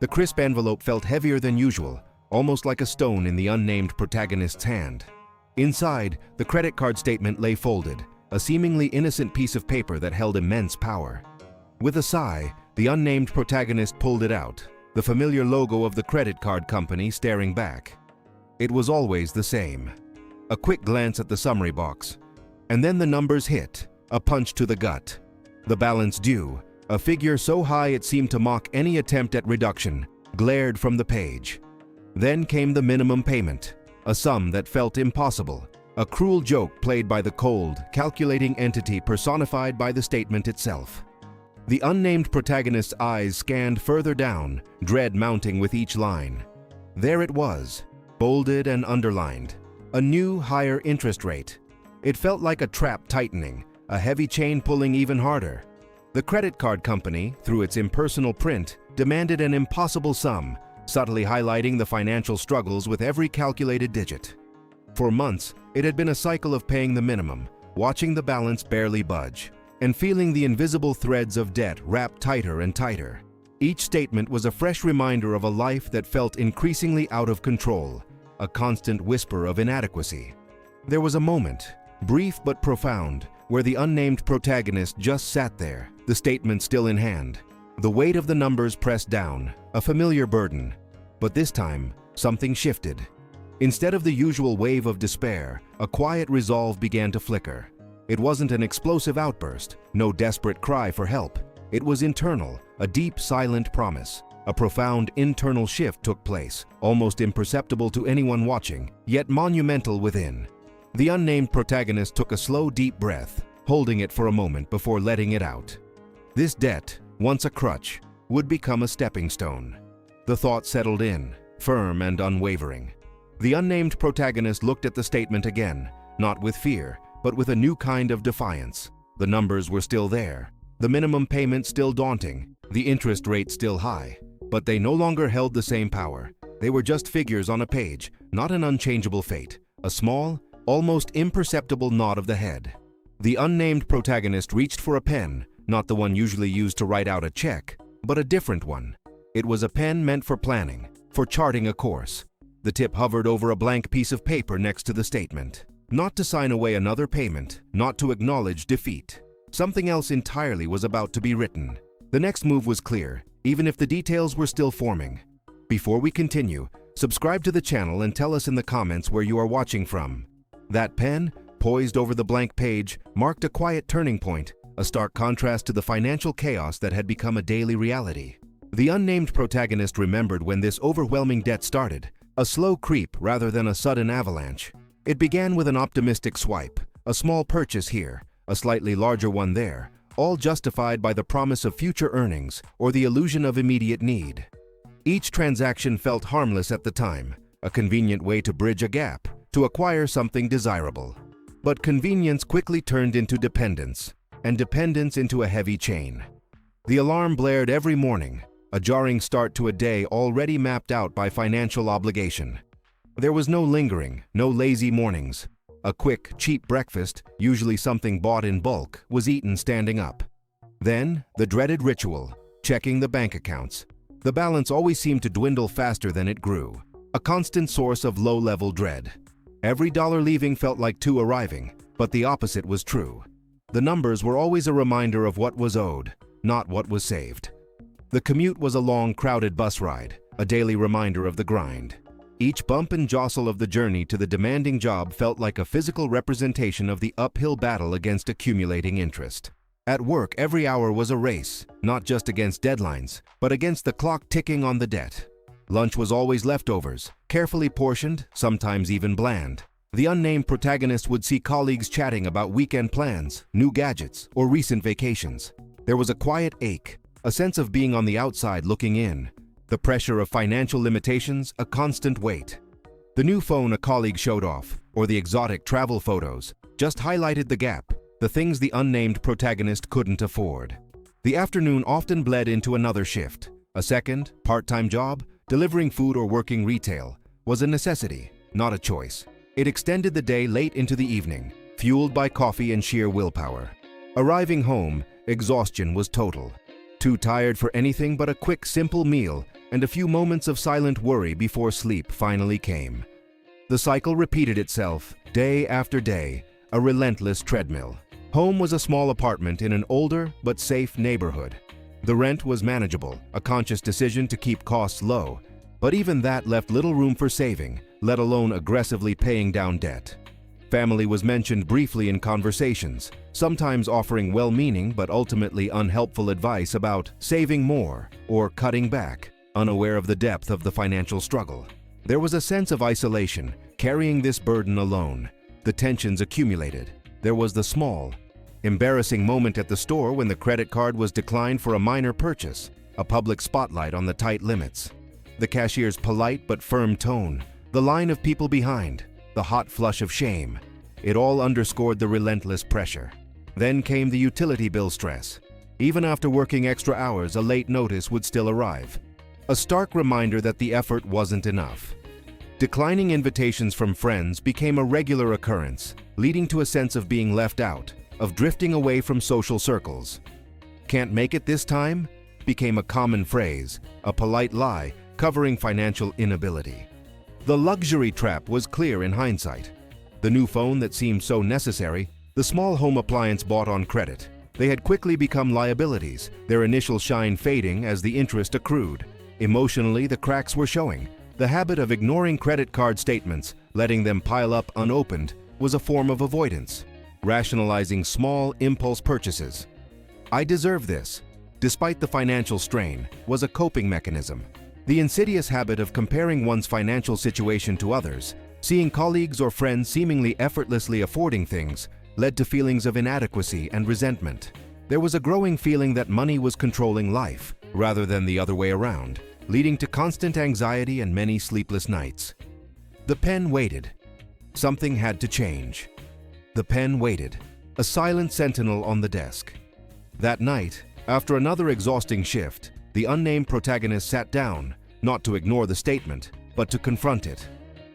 The crisp envelope felt heavier than usual, almost like a stone in the unnamed protagonist's hand. Inside, the credit card statement lay folded, a seemingly innocent piece of paper that held immense power. With a sigh, the unnamed protagonist pulled it out, the familiar logo of the credit card company staring back. It was always the same. A quick glance at the summary box. And then the numbers hit, a punch to the gut. The balance due, a figure so high it seemed to mock any attempt at reduction, glared from the page. Then came the minimum payment, a sum that felt impossible, a cruel joke played by the cold, calculating entity personified by the statement itself. The unnamed protagonist's eyes scanned further down, dread mounting with each line. There it was, bolded and underlined, a new, higher interest rate. It felt like a trap tightening, a heavy chain pulling even harder. The credit card company, through its impersonal print, demanded an impossible sum, subtly highlighting the financial struggles with every calculated digit. For months, it had been a cycle of paying the minimum, watching the balance barely budge, and feeling the invisible threads of debt wrap tighter and tighter. Each statement was a fresh reminder of a life that felt increasingly out of control, a constant whisper of inadequacy. There was a moment, brief but profound, where the unnamed protagonist just sat there, the statement still in hand. The weight of the numbers pressed down, a familiar burden. But this time, something shifted. Instead of the usual wave of despair, a quiet resolve began to flicker. It wasn't an explosive outburst, no desperate cry for help. It was internal, a deep, silent promise. A profound internal shift took place, almost imperceptible to anyone watching, yet monumental within. The unnamed protagonist took a slow, deep breath, holding it for a moment before letting it out. This debt, once a crutch, would become a stepping stone. The thought settled in, firm and unwavering. The unnamed protagonist looked at the statement again, not with fear, but with a new kind of defiance. The numbers were still there, the minimum payment still daunting, the interest rate still high, but they no longer held the same power. They were just figures on a page, not an unchangeable fate, a small, almost imperceptible nod of the head. The unnamed protagonist reached for a pen, not the one usually used to write out a check, but a different one. It was a pen meant for planning, for charting a course. The tip hovered over a blank piece of paper next to the statement. Not to sign away another payment, not to acknowledge defeat. Something else entirely was about to be written. The next move was clear, even if the details were still forming. Before we continue, subscribe to the channel and tell us in the comments where you are watching from. That pen, poised over the blank page, marked a quiet turning point, a stark contrast to the financial chaos that had become a daily reality. The unnamed protagonist remembered when this overwhelming debt started, a slow creep rather than a sudden avalanche. It began with an optimistic swipe, a small purchase here, a slightly larger one there, all justified by the promise of future earnings or the illusion of immediate need. Each transaction felt harmless at the time, a convenient way to bridge a gap, to acquire something desirable. But convenience quickly turned into dependence, and dependence into a heavy chain. The alarm blared every morning, a jarring start to a day already mapped out by financial obligation. There was no lingering, no lazy mornings. A quick, cheap breakfast, usually something bought in bulk, was eaten standing up. Then, the dreaded ritual, checking the bank accounts. The balance always seemed to dwindle faster than it grew, a constant source of low-level dread. Every dollar leaving felt like two arriving, but the opposite was true. The numbers were always a reminder of what was owed, not what was saved. The commute was a long, crowded bus ride, a daily reminder of the grind. Each bump and jostle of the journey to the demanding job felt like a physical representation of the uphill battle against accumulating interest. At work, every hour was a race, not just against deadlines, but against the clock ticking on the debt. Lunch was always leftovers, carefully portioned, sometimes even bland. The unnamed protagonist would see colleagues chatting about weekend plans, new gadgets, or recent vacations. There was a quiet ache, a sense of being on the outside looking in. The pressure of financial limitations, a constant weight. The new phone a colleague showed off, or the exotic travel photos, just highlighted the gap, the things the unnamed protagonist couldn't afford. The afternoon often bled into another shift. A second, part-time job, delivering food or working retail, was a necessity, not a choice. It extended the day late into the evening, fueled by coffee and sheer willpower. Arriving home, exhaustion was total. Too tired for anything but a quick, simple meal, and a few moments of silent worry before sleep finally came. The cycle repeated itself, day after day, a relentless treadmill. Home was a small apartment in an older but safe neighborhood. The rent was manageable, a conscious decision to keep costs low, but even that left little room for saving, let alone aggressively paying down debt. Family was mentioned briefly in conversations, sometimes offering well-meaning but ultimately unhelpful advice about saving more or cutting back, unaware of the depth of the financial struggle. There was a sense of isolation, carrying this burden alone. The tensions accumulated. There was the small, embarrassing moment at the store when the credit card was declined for a minor purchase, a public spotlight on the tight limits. The cashier's polite but firm tone, the line of people behind, the hot flush of shame. It all underscored the relentless pressure. Then came the utility bill stress. Even after working extra hours, a late notice would still arrive. A stark reminder that the effort wasn't enough. Declining invitations from friends became a regular occurrence, leading to a sense of being left out, of drifting away from social circles. "Can't make it this time?" became a common phrase, a polite lie covering financial inability. The luxury trap was clear in hindsight. The new phone that seemed so necessary, the small home appliance bought on credit. They had quickly become liabilities, their initial shine fading as the interest accrued. Emotionally, the cracks were showing. The habit of ignoring credit card statements, letting them pile up unopened, was a form of avoidance, rationalizing small impulse purchases. "I deserve this," despite the financial strain, was a coping mechanism. The insidious habit of comparing one's financial situation to others, seeing colleagues or friends seemingly effortlessly affording things, led to feelings of inadequacy and resentment. There was a growing feeling that money was controlling life, rather than the other way around, leading to constant anxiety and many sleepless nights. The pen waited. Something had to change. The pen waited, a silent sentinel on the desk. That night, after another exhausting shift, the unnamed protagonist sat down, not to ignore the statement, but to confront it.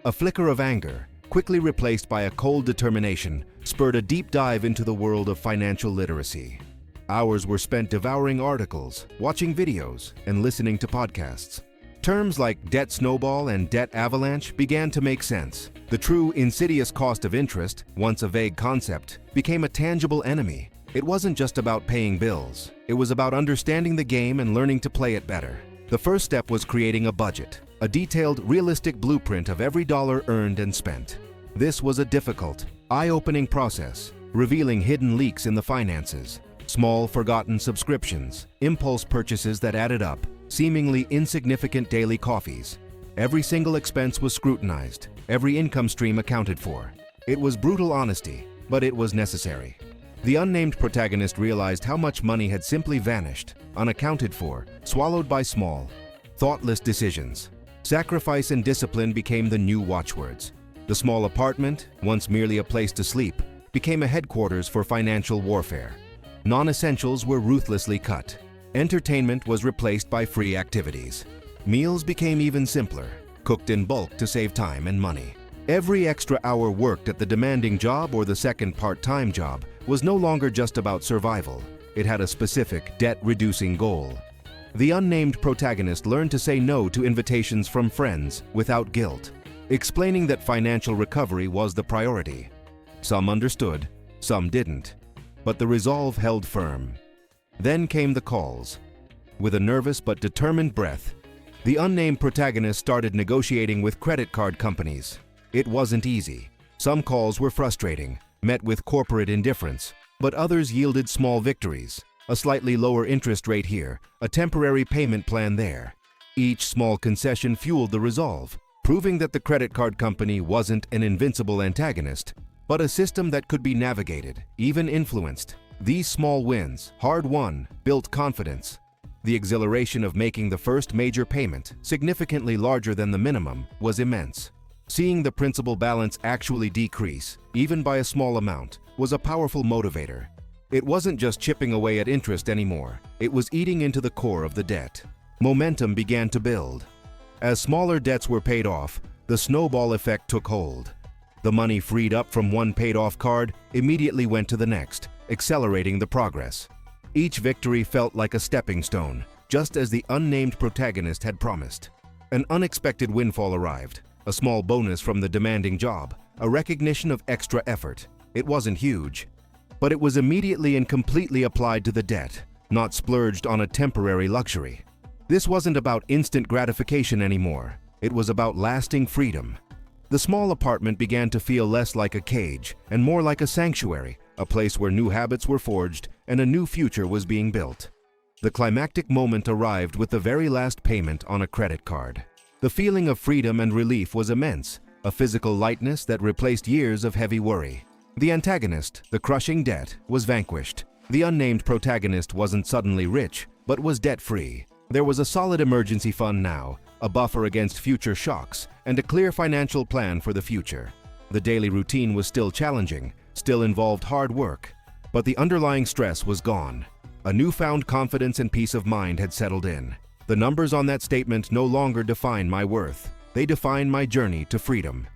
A flicker of anger, quickly replaced by a cold determination, spurred a deep dive into the world of financial literacy. Hours were spent devouring articles, watching videos, and listening to podcasts. Terms like debt snowball and debt avalanche began to make sense. The true insidious cost of interest, once a vague concept, became a tangible enemy. It wasn't just about paying bills. It was about understanding the game and learning to play it better. The first step was creating a budget, a detailed, realistic blueprint of every dollar earned and spent. This was a difficult, eye-opening process, revealing hidden leaks in the finances, small, forgotten subscriptions, impulse purchases that added up, seemingly insignificant daily coffees. Every single expense was scrutinized, every income stream accounted for. It was brutal honesty, but it was necessary. The unnamed protagonist realized how much money had simply vanished, unaccounted for, swallowed by small, thoughtless decisions. Sacrifice and discipline became the new watchwords. The small apartment, once merely a place to sleep, became a headquarters for financial warfare. Non-essentials were ruthlessly cut. Entertainment was replaced by free activities. Meals became even simpler, cooked in bulk to save time and money. Every extra hour worked at the demanding job or the second part-time job was no longer just about survival. It had a specific, debt-reducing goal. The unnamed protagonist learned to say no to invitations from friends without guilt, explaining that financial recovery was the priority. Some understood, some didn't, but the resolve held firm. Then came the calls. With a nervous but determined breath, the unnamed protagonist started negotiating with credit card companies. It wasn't easy. Some calls were frustrating, met with corporate indifference, but others yielded small victories. A slightly lower interest rate here, a temporary payment plan there. Each small concession fueled the resolve, proving that the credit card company wasn't an invincible antagonist, but a system that could be navigated, even influenced. These small wins, hard-won, built confidence. The exhilaration of making the first major payment, significantly larger than the minimum, was immense. Seeing the principal balance actually decrease, even by a small amount, was a powerful motivator. It wasn't just chipping away at interest anymore, it was eating into the core of the debt. Momentum began to build. As smaller debts were paid off, the snowball effect took hold. The money freed up from one paid-off card immediately went to the next, accelerating the progress. Each victory felt like a stepping stone, just as the unnamed protagonist had promised. An unexpected windfall arrived, a small bonus from the demanding job, a recognition of extra effort. It wasn't huge, but it was immediately and completely applied to the debt, not splurged on a temporary luxury. This wasn't about instant gratification anymore. It was about lasting freedom. The small apartment began to feel less like a cage and more like a sanctuary, a place where new habits were forged and a new future was being built. The climactic moment arrived with the very last payment on a credit card. The feeling of freedom and relief was immense, a physical lightness that replaced years of heavy worry. The antagonist, the crushing debt, was vanquished. The unnamed protagonist wasn't suddenly rich, but was debt-free. There was a solid emergency fund now, a buffer against future shocks, and a clear financial plan for the future. The daily routine was still challenging, still involved hard work, but the underlying stress was gone. A newfound confidence and peace of mind had settled in. The numbers on that statement no longer define my worth. They define my journey to freedom.